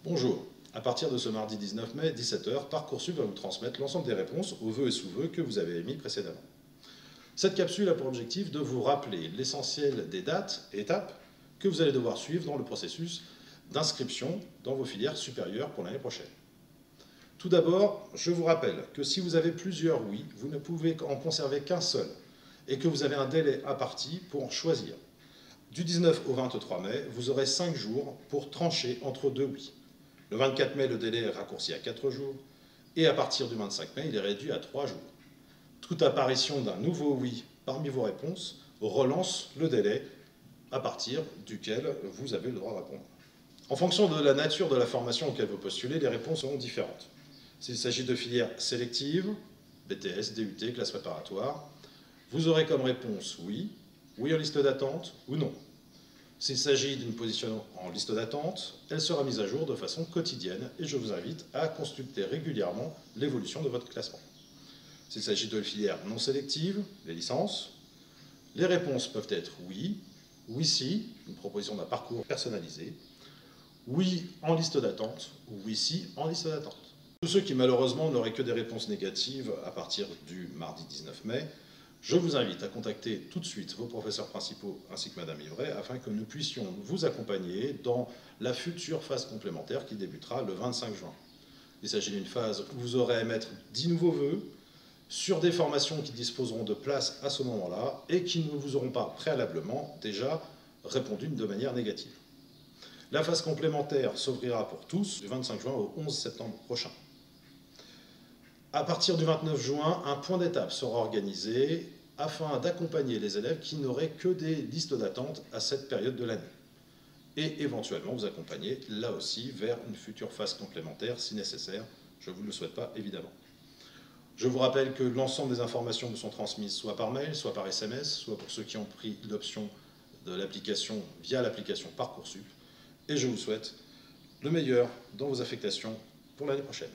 Bonjour, à partir de ce mardi 19 mai, 17 h, Parcoursup va vous transmettre l'ensemble des réponses aux vœux et sous-vœux que vous avez émis précédemment. Cette capsule a pour objectif de vous rappeler l'essentiel des dates et étapes que vous allez devoir suivre dans le processus d'inscription dans vos filières supérieures pour l'année prochaine. Tout d'abord, je vous rappelle que si vous avez plusieurs oui, vous ne pouvez en conserver qu'un seul et que vous avez un délai imparti pour en choisir. Du 19 au 23 mai, vous aurez 5 jours pour trancher entre deux oui. Le 24 mai, le délai est raccourci à 4 jours et à partir du 25 mai, il est réduit à 3 jours. Toute apparition d'un nouveau oui parmi vos réponses relance le délai à partir duquel vous avez le droit de répondre. En fonction de la nature de la formation auquel vous postulez, les réponses seront différentes. S'il s'agit de filières sélectives, BTS, DUT, classe préparatoire, vous aurez comme réponse oui, oui en liste d'attente ou non. S'il s'agit d'une position en liste d'attente, elle sera mise à jour de façon quotidienne et je vous invite à consulter régulièrement l'évolution de votre classement. S'il s'agit de filières non sélectives, les licences, les réponses peuvent être oui, oui si, une proposition d'un parcours personnalisé, oui en liste d'attente ou oui si en liste d'attente. Tous ceux qui malheureusement n'auraient que des réponses négatives à partir du mardi 19 mai, je vous invite à contacter tout de suite vos professeurs principaux ainsi que Madame Ivray afin que nous puissions vous accompagner dans la future phase complémentaire qui débutera le 25 juin. Il s'agit d'une phase où vous aurez à émettre 10 nouveaux vœux sur des formations qui disposeront de place à ce moment-là et qui ne vous auront pas préalablement déjà répondu de manière négative. La phase complémentaire s'ouvrira pour tous du 25 juin au 11 septembre prochain. À partir du 29 juin, un point d'étape sera organisé afin d'accompagner les élèves qui n'auraient que des listes d'attente à cette période de l'année. Et éventuellement vous accompagner là aussi vers une future phase complémentaire si nécessaire. Je ne vous le souhaite pas évidemment. Je vous rappelle que l'ensemble des informations vous sont transmises soit par mail, soit par SMS, soit pour ceux qui ont pris l'option de l'application via l'application Parcoursup. Et je vous souhaite le meilleur dans vos affectations pour l'année prochaine.